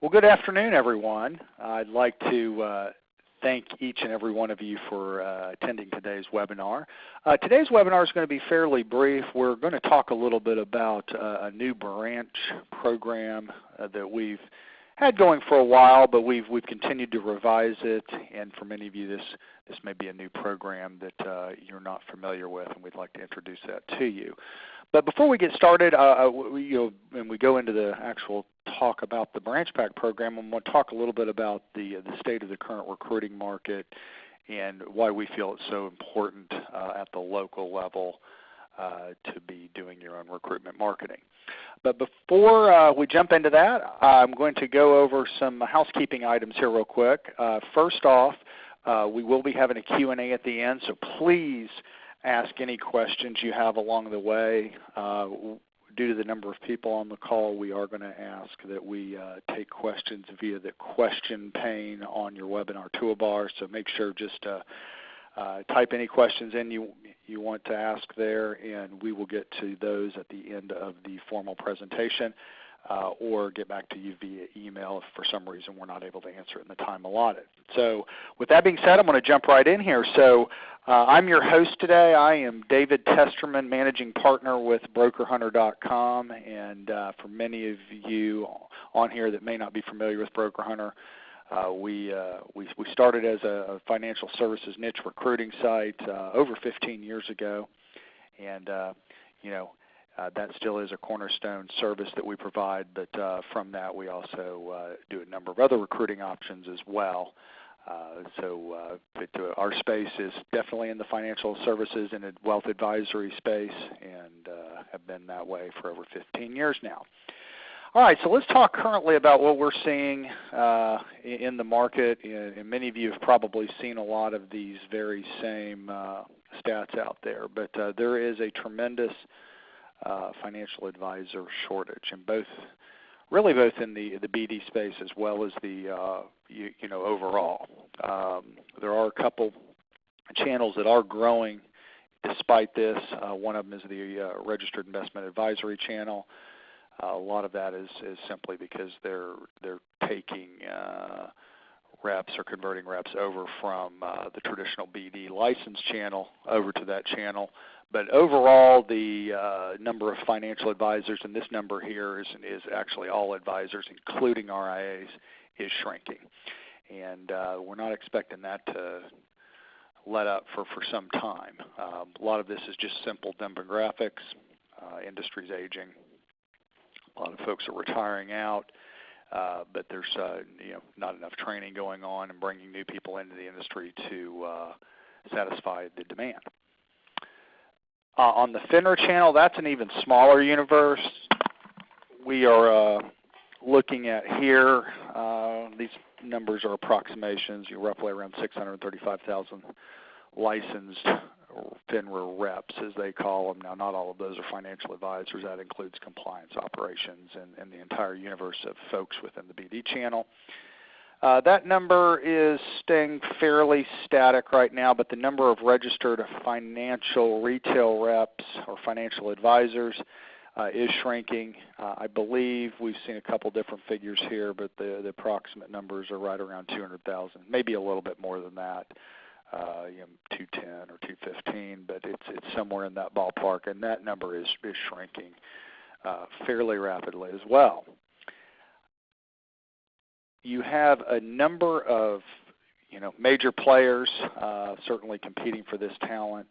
Well, good afternoon, everyone. I'd like to thank each and every one of you for attending today's webinar. Today's webinar is going to be fairly brief. We're going to talk a little bit about a new branch program that we've had going for a while, but we've continued to revise it, and for many of you this may be a new program that you're not familiar with, and we'd like to introduce that to you. But before we get started, and we go into the actual talk about the BranchPAC program, I'm going to talk a little bit about the state of the current recruiting market and why we feel it's so important at the local level to be doing your own recruitment marketing. But before we jump into that, I'm going to go over some housekeeping items here real quick. First off, we will be having a Q&A at the end, so please ask any questions you have along the way. Due to the number of people on the call, we are going to ask that we take questions via the question pane on your webinar toolbar, so make sure just to type any questions in you want to ask there, and we will get to those at the end of the formal presentation or get back to you via email if for some reason we're not able to answer it in the time allotted. So with that being said, I'm going to jump right in here. So I'm your host today. I am David Testerman, Managing Partner with BrokerHunter.com, and for many of you on here that may not be familiar with Broker Hunter, we started as a financial services niche recruiting site over 15 years ago, and that still is a cornerstone service that we provide, but from that we also do a number of other recruiting options as well. Our space is definitely in the financial services and wealth advisory space, and have been that way for over 15 years now. All right, so let's talk currently about what we're seeing in the market, and many of you have probably seen a lot of these very same stats out there, but there is a tremendous financial advisor shortage, and both in the BD space as well as the overall. There are a couple channels that are growing despite this. One of them is the registered investment advisory channel. A lot of that is simply because they're taking reps or converting reps over from the traditional BD license channel over to that channel. But overall, the number of financial advisors, and this number here is actually all advisors, including RIAs, is shrinking. And we're not expecting that to let up for some time. A lot of this is just simple demographics. Industry's aging. A lot of folks are retiring out, but there's not enough training going on and bringing new people into the industry to satisfy the demand. On the FINRA channel, that's an even smaller universe. We are looking at here, these numbers are approximations, roughly around 635,000 licensed FINRA reps, as they call them. Now, not all of those are financial advisors. That includes compliance operations and the entire universe of folks within the BD channel. That number is staying fairly static right now, but the number of registered financial retail reps or financial advisors is shrinking. I believe we've seen a couple different figures here, but the approximate numbers are right around 200,000, maybe a little bit more than that, 210 or 215, but it's somewhere in that ballpark, and that number is shrinking fairly rapidly as well. You have a number of major players certainly competing for this talent.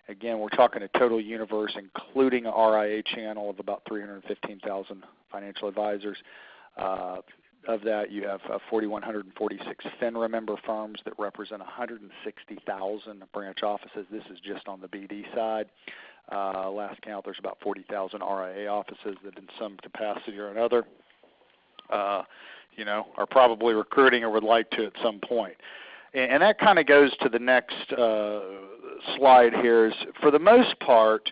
Again, we're talking a total universe, including a RIA channel, of about 315,000 financial advisors. Of that, you have 4,146 FINRA member firms that represent 160,000 branch offices. This is just on the BD side. Last count, there's about 40,000 RIA offices that in some capacity or another are probably recruiting or would like to at some point. And that kind of goes to the next slide here. Is for the most part,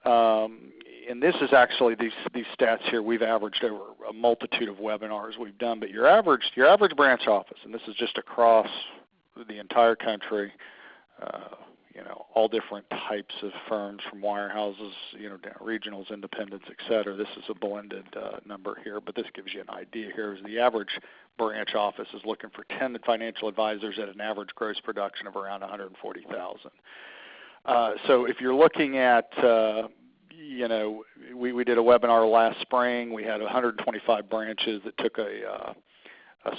and this is actually these stats here we've averaged over a multitude of webinars we've done, but your average branch office, and this is just across the entire country, all different types of firms from wirehouses, regionals, independents, et cetera. This is a blended number here, but this gives you an idea here. Is the average branch office is looking for 10 financial advisors at an average gross production of around $140,000. So if you're looking at, we did a webinar last spring. We had 125 branches that took a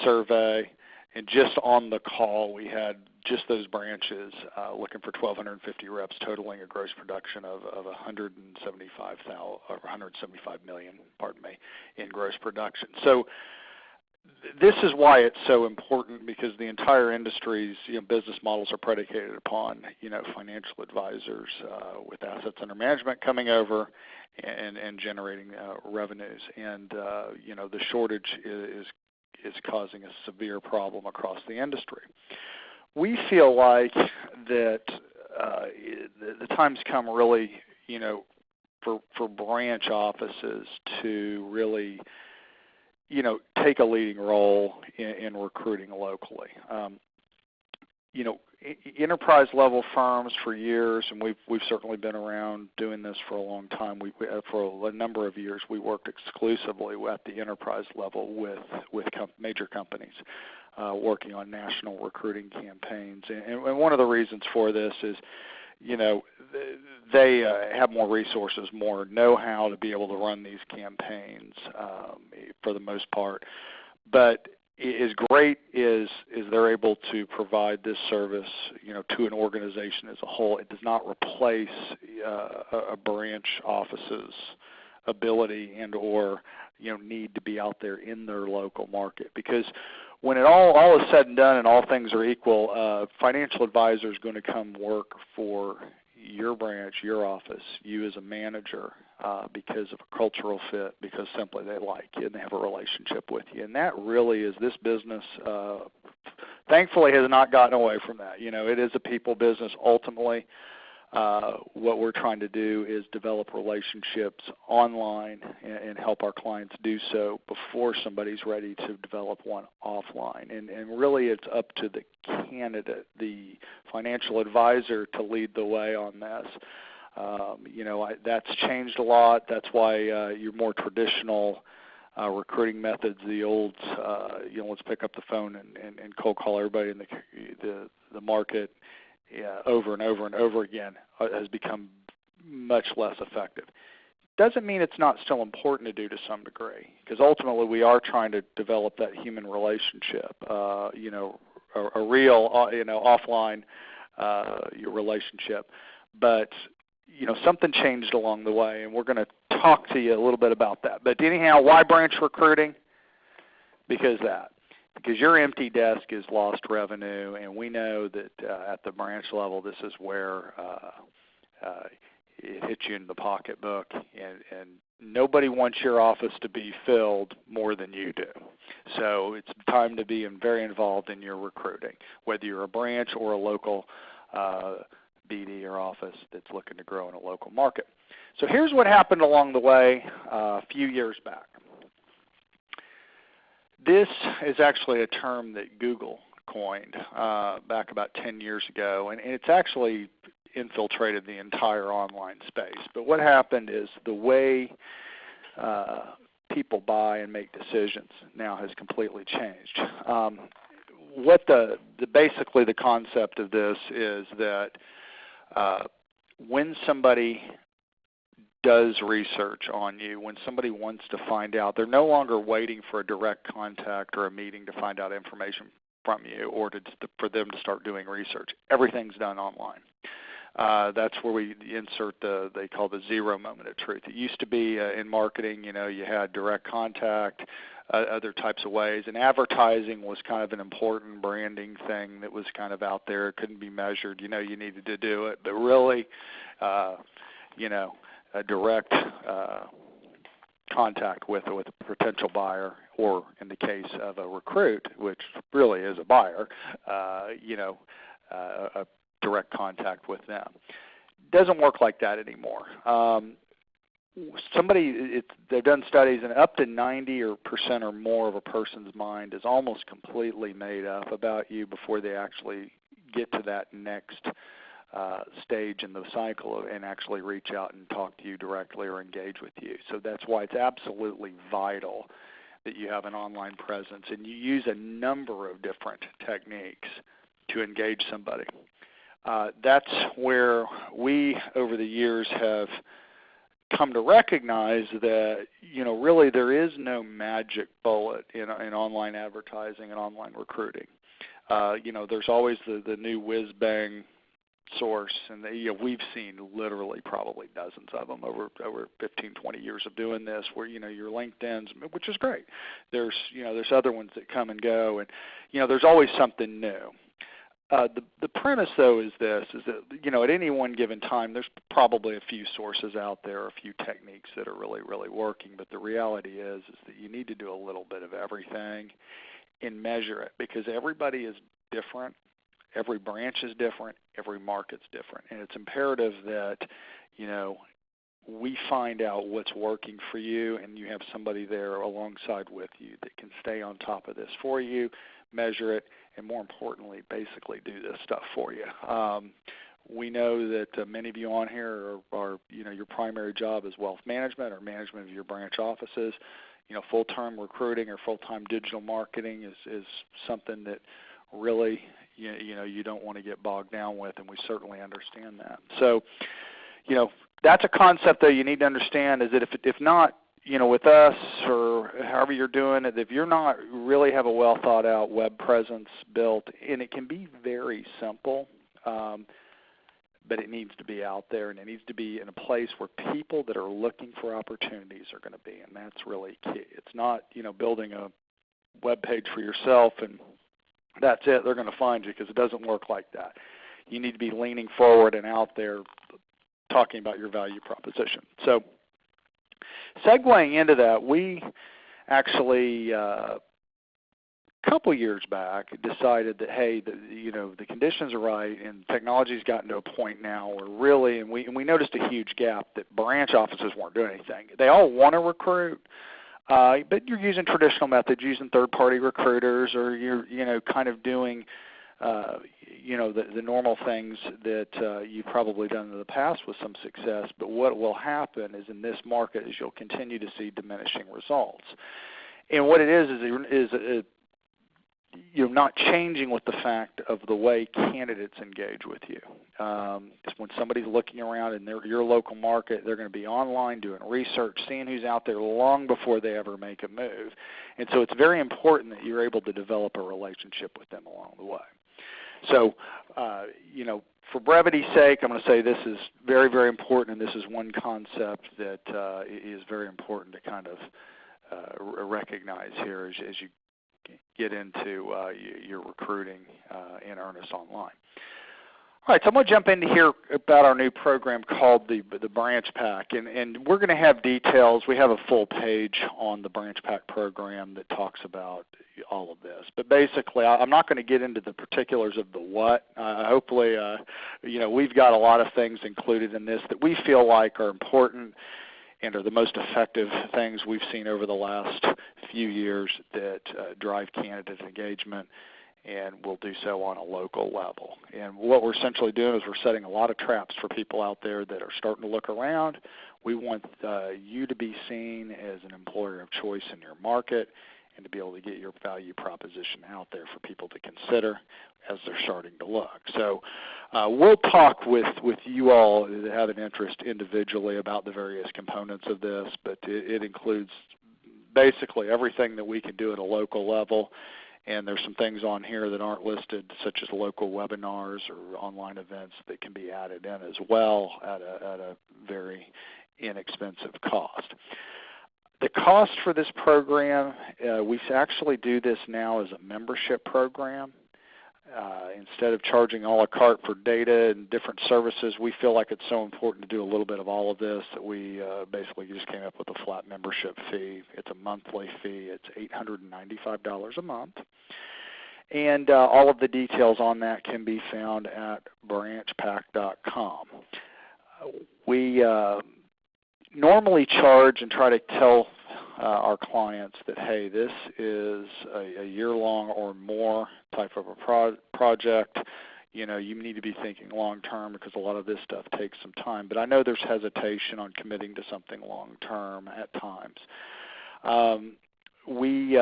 survey, and just on the call we had just those branches looking for 1,250 reps, totaling a gross production of 175 million, in gross production. So this is why it's so important, because the entire industry's business models are predicated upon financial advisors with assets under management coming over and generating revenues, and the shortage is causing a severe problem across the industry. We feel like that the time's come really, for branch offices to really, take a leading role in recruiting locally. Enterprise level firms for years, and we've certainly been around doing this for a long time. For a number of years, we worked exclusively at the enterprise level with major companies, working on national recruiting campaigns. And one of the reasons for this is, they have more resources, more know-how to be able to run these campaigns for the most part. But as great as they're able to provide this service, to an organization as a whole, it does not replace a branch office's ability and or need to be out there in their local market. Because when it all is said and done and all things are equal, financial advisor is going to come work for your branch, your office, you as a manager, because of a cultural fit, because simply they like you and they have a relationship with you. And that really is, this business, thankfully, has not gotten away from that. It is a people business ultimately. What we're trying to do is develop relationships online and help our clients do so before somebody's ready to develop one offline. And really it's up to the candidate, the financial advisor, to lead the way on this. That's changed a lot. That's why your more traditional recruiting methods, the old, let's pick up the phone and cold call everybody in the market, over and over and over again, has become much less effective. Doesn't mean it's not still important to do to some degree, because ultimately we are trying to develop that human relationship, a real, offline relationship. But something changed along the way, and we're going to talk to you a little bit about that. But anyhow, why branch recruiting? Because your empty desk is lost revenue, and we know that at the branch level, this is where it hits you in the pocketbook, and nobody wants your office to be filled more than you do. So it's time to be very involved in your recruiting, whether you're a branch or a local BD or office that's looking to grow in a local market. So here's what happened along the way a few years back. This is actually a term that Google coined back about 10 years ago, and it's actually infiltrated the entire online space. But what happened is the way people buy and make decisions now has completely changed. Basically the concept of this is that when somebody does research on you, when somebody wants to find out, they're no longer waiting for a direct contact or a meeting to find out information from you or for them to start doing research. Everything's done online. That's where we insert they call the zero moment of truth. It used to be in marketing, you had direct contact, other types of ways, and advertising was kind of an important branding thing that was kind of out there. It couldn't be measured. You needed to do it, but really, a direct contact with a potential buyer, or in the case of a recruit, which really is a buyer, a direct contact with them. Doesn't work like that anymore. They've done studies, and up to 90% or more of a person's mind is almost completely made up about you before they actually get to that next stage in the cycle and actually reach out and talk to you directly or engage with you. So that's why it's absolutely vital that you have an online presence and you use a number of different techniques to engage somebody. That's where we, over the years, have come to recognize that, really there is no magic bullet in online advertising and online recruiting. There's always the new whiz-bang source, and we've seen literally probably dozens of them over 15, 20 years of doing this, where your LinkedIn's, which is great. There's other ones that come and go, and there's always something new. The premise, though, is that at any one given time, there's probably a few sources out there, a few techniques that are really, really working. But the reality is that you need to do a little bit of everything and measure it, because everybody is different. Every branch is different. Every market's different, and it's imperative that we find out what's working for you, and you have somebody there alongside with you that can stay on top of this for you, measure it, and more importantly, basically do this stuff for you. We know that many of you on here are your primary job is wealth management or management of your branch offices. Full-time recruiting or full-time digital marketing is something that really you don't want to get bogged down with, and we certainly understand that. So, that's a concept that you need to understand, is that if not, with us or however you're doing it, if you're not really have a well thought out web presence built, and it can be very simple, but it needs to be out there, and it needs to be in a place where people that are looking for opportunities are going to be, and that's really key. It's not, building a web page for yourself and that's it, they're going to find you, because it doesn't work like that. You need to be leaning forward and out there talking about your value proposition. So segueing into that, we actually a couple years back decided that, hey, the conditions are right, and technology's gotten to a point now where really, and we noticed a huge gap, that branch offices weren't doing anything. They all want to recruit, but you're using traditional methods, using third-party recruiters, or you're kind of doing the normal things that you've probably done in the past with some success. But what will happen is, in this market, is you'll continue to see diminishing results. And what it is not changing with the fact of the way candidates engage with you. When somebody's looking around in your local market, they're going to be online doing research, seeing who's out there long before they ever make a move. And so it's very important that you're able to develop a relationship with them along the way. So, for brevity's sake, I'm going to say this is very, very important, and this is one concept that is very important to kind of recognize here as you get into your recruiting in earnest online. All right, so I'm going to jump into here about our new program called the BranchPAC, and we're going to have details. We have a full page on the BranchPAC program that talks about all of this. But basically, I'm not going to get into the particulars of the what. Hopefully, we've got a lot of things included in this that we feel like are important and are the most effective things we've seen over the last few years that drive candidate engagement, and we'll do so on a local level. And what we're essentially doing is we're setting a lot of traps for people out there that are starting to look around. We want you to be seen as an employer of choice in your market, and to be able to get your value proposition out there for people to consider as they're starting to look. So we'll talk with you all that have an interest individually about the various components of this, but it includes basically everything that we can do at a local level. And there's some things on here that aren't listed, such as local webinars or online events that can be added in as well at a very inexpensive cost. The cost for this program, we actually do this now as a membership program. Instead of charging a la carte for data and different services, we feel like it's so important to do a little bit of all of this that we basically just came up with a flat membership fee. It's a monthly fee. It's $895 a month. And all of the details on that can be found at BranchPAC.com. We normally charge and try to tell our clients that, hey, this is a year-long or more type of a project. you need to be thinking long term because a lot of this stuff takes some time. But I know there's hesitation on committing to something long term at times. We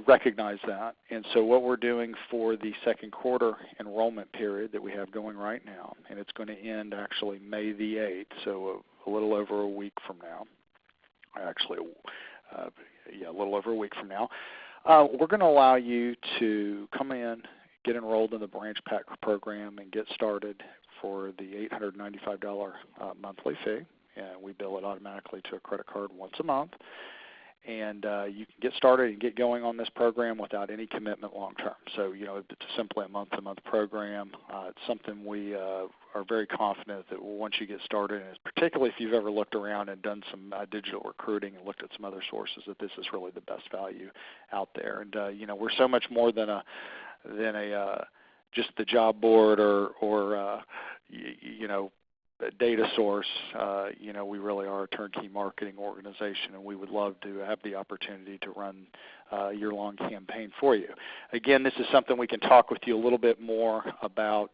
recognize that, and so what we're doing for the second quarter enrollment period that we have going right now, and it's going to end actually May the 8th, so a little over a week from now. Actually, a little over a week from now. We're going to allow you to come in, get enrolled in the BranchPAC program, and get started for the $895 monthly fee. And we bill it automatically to a credit card once a month. And you can get started and get going on this program without any commitment long term. So, it's simply a month-to-month program. It's something we are very confident that once you get started, and particularly if you've ever looked around and done some digital recruiting and looked at some other sources, that this is really the best value out there. And we're so much more than a just the job board or a data source. We really are a turnkey marketing organization, and we would love to have the opportunity to run a year-long campaign for you. Again, this is something we can talk with you a little bit more about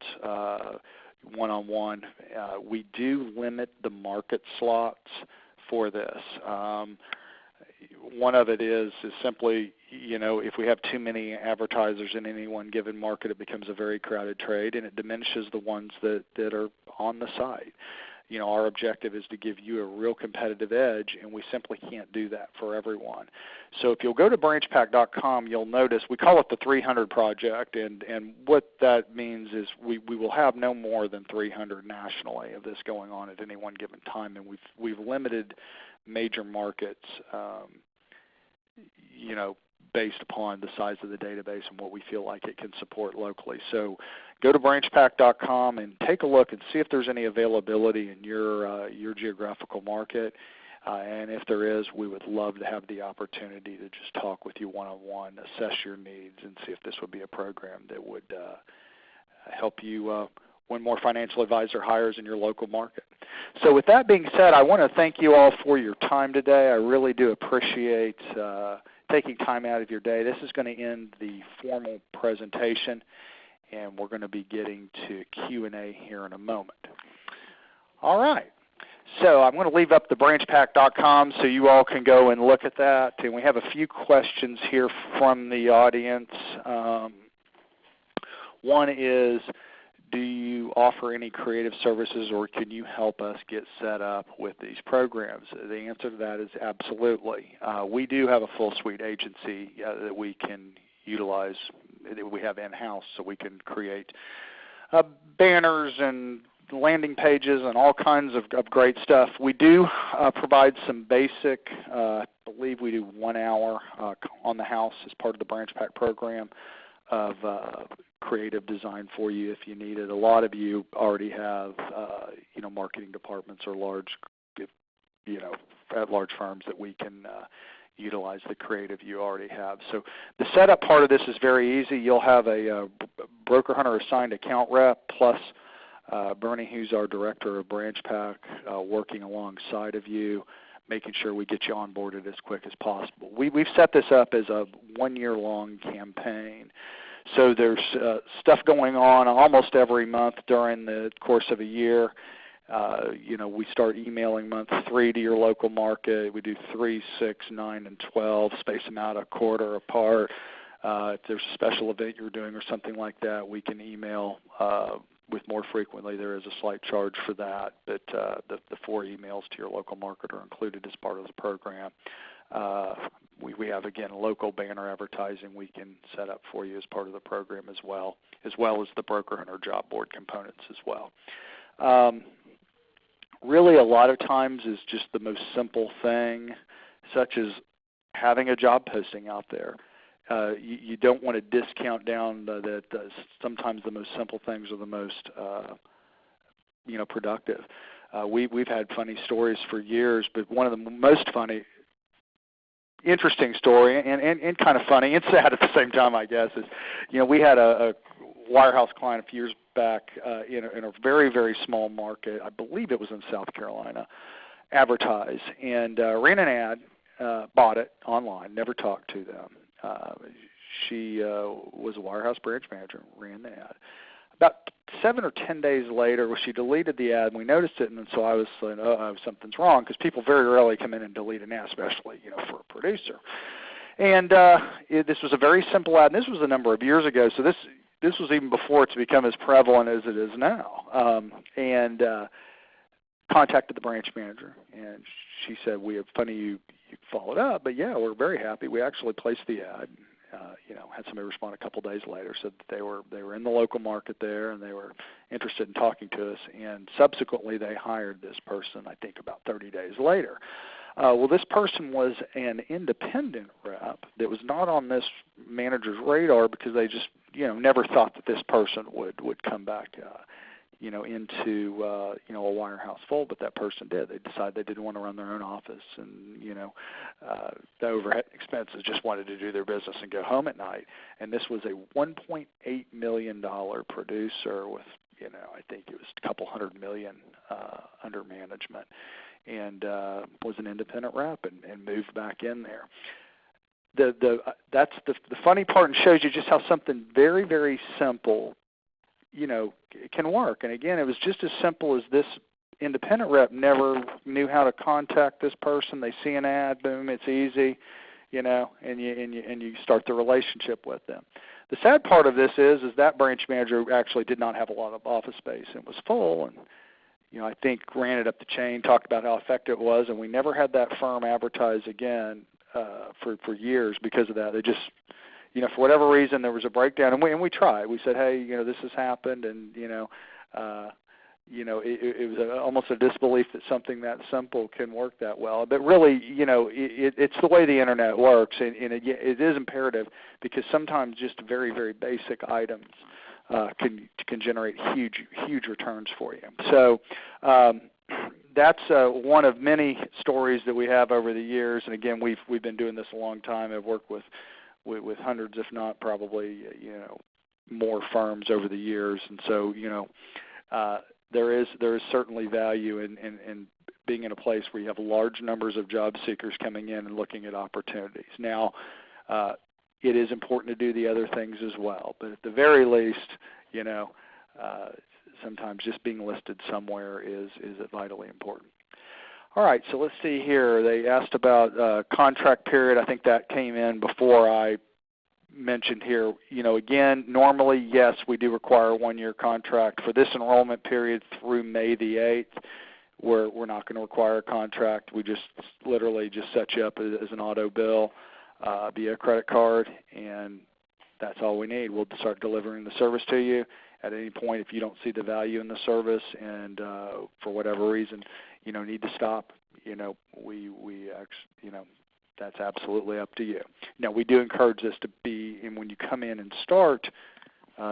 one-on-one. We do limit the market slots for this. One of it is simply, if we have too many advertisers in any one given market, it becomes a very crowded trade, and it diminishes the ones that are on the site. Our objective is to give you a real competitive edge, and we simply can't do that for everyone. So if you'll go to BranchPAC.com, you'll notice we call it the 300 Project, and what that means is we will have no more than 300 nationally of this going on at any one given time, and we've limited major markets, based upon the size of the database and what we feel like it can support locally. So go to BranchPAC.com and take a look and see if there's any availability in your geographical market. And if there is, we would love to have the opportunity to just talk with you one-on-one, assess your needs, and see if this would be a program that would help you win more financial advisor hires in your local market. So with that being said, I want to thank you all for your time today. I really do appreciate taking time out of your day. This is going to end the formal presentation, and we're going to be getting to Q&A here in a moment. All right. So I'm going to leave up the BranchPAC.com so you all can go and look at that. And we have a few questions here from the audience. One is, do you offer any creative services, or can you help us get set up with these programs? The answer to that is absolutely. We do have a full suite agency that we can utilize, that we have in-house, so we can create banners and landing pages and all kinds of great stuff. We do provide some basic, I believe we do 1 hour on the house as part of the BranchPAC program of creative design for you if you need it. A lot of you already have, marketing departments or large firms that we can utilize the creative you already have. So the setup part of this is very easy. You'll have a broker hunter assigned account rep plus Bernie, who's our director of BranchPAC, working alongside of you, making sure we get you onboarded as quick as possible. We've set this up as a 1-year-long campaign. So there's stuff going on almost every month during the course of a year. We start emailing month 3 to your local market. We do 3, 6, 9, and 12, space them out a quarter apart. If there's a special event you're doing or something like that, we can email with more frequently. There is a slight charge for that, but the 4 emails to your local market are included as part of the program. We have, again, local banner advertising we can set up for you as part of the program as well as the broker hunter job board components as well. Really, a lot of times is just the most simple thing, such as having a job posting out there. You don't want to discount down that sometimes the most simple things are the most productive. We've had funny stories for years, but one of the most interesting story and kind of funny and sad at the same time, I guess, is we had a wirehouse client a few years back in a very, very small market. I believe it was in South Carolina, advertise, and ran an ad, bought it online, never talked to them. She was a wirehouse branch manager, ran the ad. About 7 or 10 days later, she deleted the ad, and we noticed it, and so I was saying, oh, something's wrong, because people very rarely come in and delete an ad, especially, for a producer. And this was a very simple ad, and this was a number of years ago, so this was even before it's become as prevalent as it is now. And contacted the branch manager, and she said, funny you followed up, but yeah, we're very happy. We actually placed the ad. Had somebody respond a couple days later, said that they were in the local market there, and they were interested in talking to us, and subsequently they hired this person, I think about 30 days later. Well, this person was an independent rep that was not on this manager's radar, because they just never thought that this person would come back into a wirehouse fold, but that person did. They decided they didn't want to run their own office, and the overhead expenses, just wanted to do their business and go home at night. And this was a $1.8 million producer with I think it was a couple $100 million under management, and was an independent rep and moved back in there. That's the funny part, and shows you just how something very, very simple it can work. And again, it was just as simple as this independent rep never knew how to contact this person. They see an ad, boom, it's easy, and you start the relationship with them. The sad part of this is that branch manager actually did not have a lot of office space and was full, and I think ran it up the chain, talked about how effective it was, and we never had that firm advertise again for years because of that. They just for whatever reason, there was a breakdown, and we tried. We said, hey, this has happened, and it was almost a disbelief that something that simple can work that well. But really, it's the way the internet works, and it is imperative, because sometimes just very, very basic items can generate huge returns for you. So that's one of many stories that we have over the years. And again, we've been doing this a long time. I've worked with hundreds, if not probably, more firms over the years, and so there is certainly value in being in a place where you have large numbers of job seekers coming in and looking at opportunities. Now, it is important to do the other things as well, but at the very least, sometimes just being listed somewhere is vitally important. All right, so let's see here. They asked about contract period. I think that came in before I mentioned here. Again, normally, yes, we do require a one-year contract. For this enrollment period through May the 8th, we're not going to require a contract. We just literally just set you up as an auto bill via credit card, and that's all we need. We'll start delivering the service to you. At any point, if you don't see the value in the service and for whatever reason, need to stop, we actually, that's absolutely up to you. Now, we do encourage this to be, and when you come in and start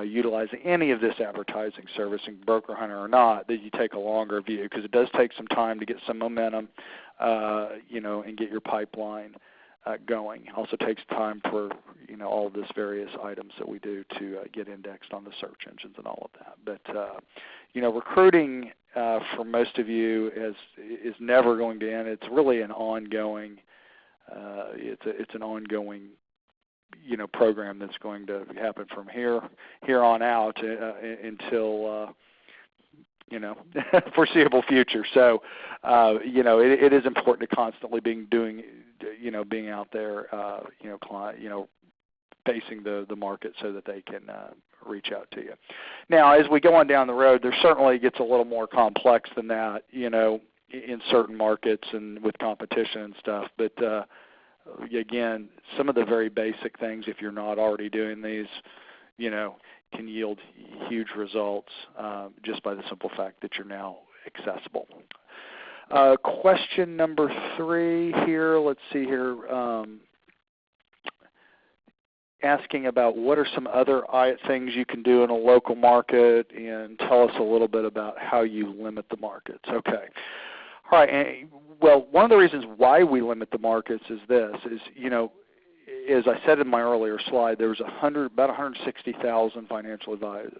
utilizing any of this advertising service, and broker hunter or not, that you take a longer view, because it does take some time to get some momentum, and get your pipeline going. It also takes time for all of this various items that we do to get indexed on the search engines and all of that. But recruiting for most of you is never going to end. It's really an ongoing. It's an ongoing program that's going to happen from here on out until foreseeable future. So it is important to constantly being out there, facing the market so that they can reach out to you. Now, as we go on down the road, there certainly gets a little more complex than that, in certain markets and with competition and stuff. But again, some of the very basic things, if you're not already doing these, can yield huge results just by the simple fact that you're now accessible. Question number 3 here. Let's see here. Asking about what are some other things you can do in a local market, and tell us a little bit about how you limit the markets. Okay. All right. Well, one of the reasons why we limit the markets is this, as I said in my earlier slide, there was about 160,000 financial advisors,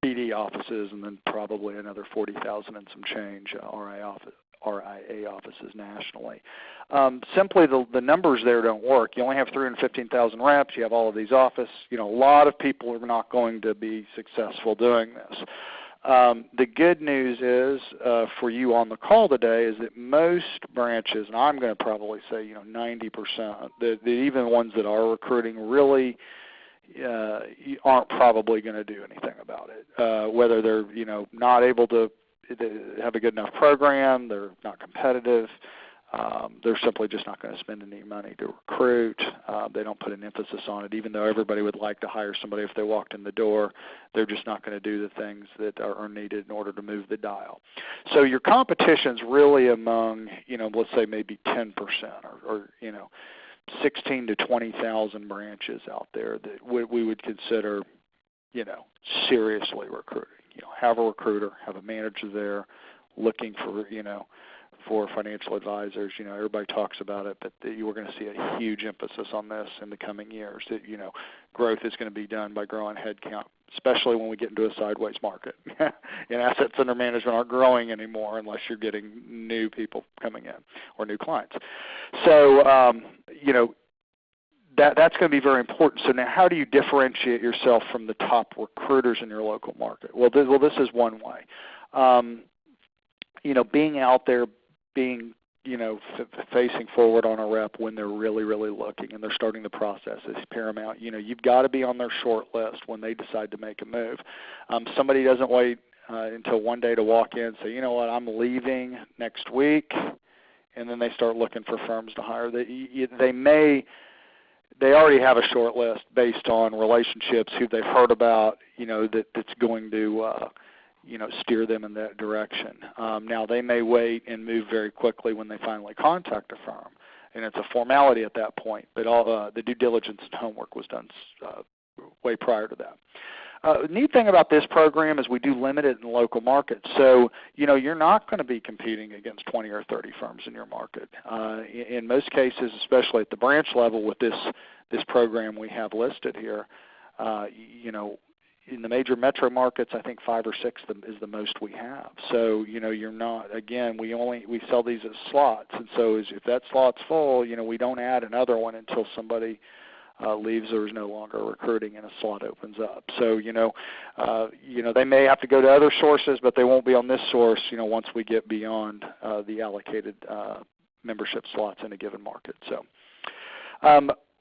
BD offices, and then probably another 40,000 and some change RI RIA offices nationally. Simply the numbers there don't work. You only have 315,000 reps. You have all of these offices. A lot of people are not going to be successful doing this. The good news is for you on the call today is that most branches, and I'm going to probably say 90%, even the ones that are recruiting really aren't probably going to do anything about it. Whether they're not able to have a good enough program, they're not competitive. They're simply just not going to spend any money to recruit. They don't put an emphasis on it, even though everybody would like to hire somebody if they walked in the door. They're just not going to do the things that are needed in order to move the dial. So your competition's really among, let's say maybe 10% or 16 to 20,000 branches out there that we would consider, seriously recruiting. Have a recruiter, have a manager there looking for financial advisors. Everybody talks about it, but you are going to see a huge emphasis on this in the coming years. That growth is going to be done by growing headcount, especially when we get into a sideways market. And assets under management aren't growing anymore unless you're getting new people coming in or new clients. So that's going to be very important. So now, how do you differentiate yourself from the top recruiters in your local market? Well, this is one way. Being out there, being facing forward on a rep when they're really, really looking and they're starting the process is paramount. You've got to be on their short list when they decide to make a move. Somebody doesn't wait until one day to walk in and say, you know what, I'm leaving next week, and then they start looking for firms to hire. They already have a short list based on relationships, who they've heard about, that's going to steer them in that direction. Now, they may wait and move very quickly when they finally contact a firm, and it's a formality at that point, but all the due diligence and homework was done way prior to that. The neat thing about this program is we do limit it in local markets. So, you're not going to be competing against 20 or 30 firms in your market. In most cases, especially at the branch level with this program we have listed here, in the major metro markets, I think 5 or 6 is the most we have. So, you're not, again, we sell these as slots. And so if that slot's full, we don't add another one until somebody leaves or is no longer recruiting and a slot opens up. So, they may have to go to other sources, but they won't be on this source, once we get beyond the allocated membership slots in a given market. So,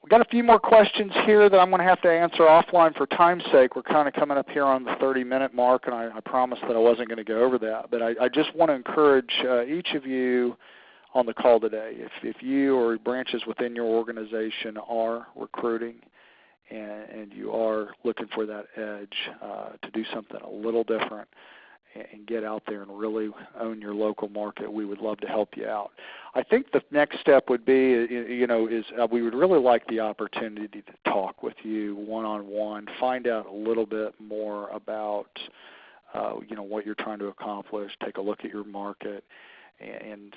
we've got a few more questions here that I'm going to have to answer offline for time's sake. We're kind of coming up here on the 30-minute mark, and I promised that I wasn't going to go over that. But I just want to encourage each of you on the call today, if you or branches within your organization are recruiting and you are looking for that edge to do something a little different and get out there and really own your local market, we would love to help you out. I think the next step would be, is we would really like the opportunity to talk with you one-on-one, find out a little bit more about, what you're trying to accomplish, take a look at your market, and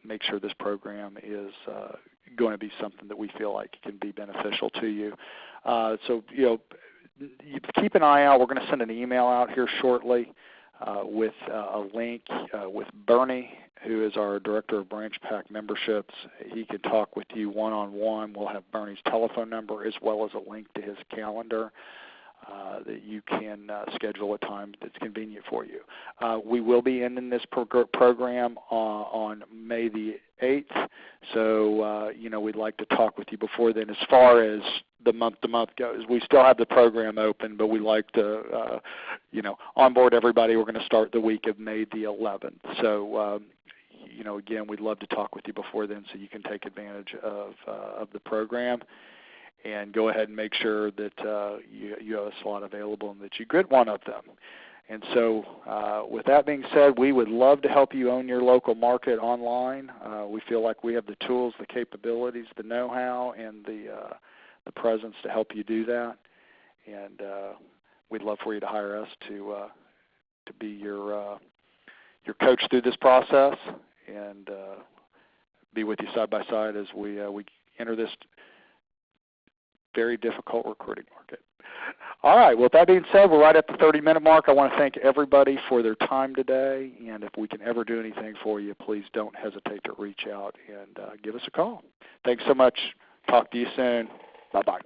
make sure this program is going to be something that we feel like can be beneficial to you. So, you keep an eye out. We're going to send an email out here shortly with a link with Bernie, who is our Director of BranchPAC Memberships. He can talk with you one-on-one. We'll have Bernie's telephone number as well as a link to his calendar that you can schedule a time that's convenient for you. We will be ending this program on May the 8th, so we'd like to talk with you before then. As far as the month-to-month goes, we still have the program open, but we like to onboard everybody. We're going to start the week of May the 11th. So again, we'd love to talk with you before then so you can take advantage of the program and go ahead and make sure that you have a slot available and that you get one of them. And so with that being said, we would love to help you own your local market online. We feel like we have the tools, the capabilities, the know-how, and the presence to help you do that. And we'd love for you to hire us to be your coach through this process and be with you side by side as we enter this very difficult recruiting market. All right, well, with that being said, we're right at the 30-minute mark. I want to thank everybody for their time today, and if we can ever do anything for you, please don't hesitate to reach out and give us a call. Thanks so much. Talk to you soon. Bye-bye.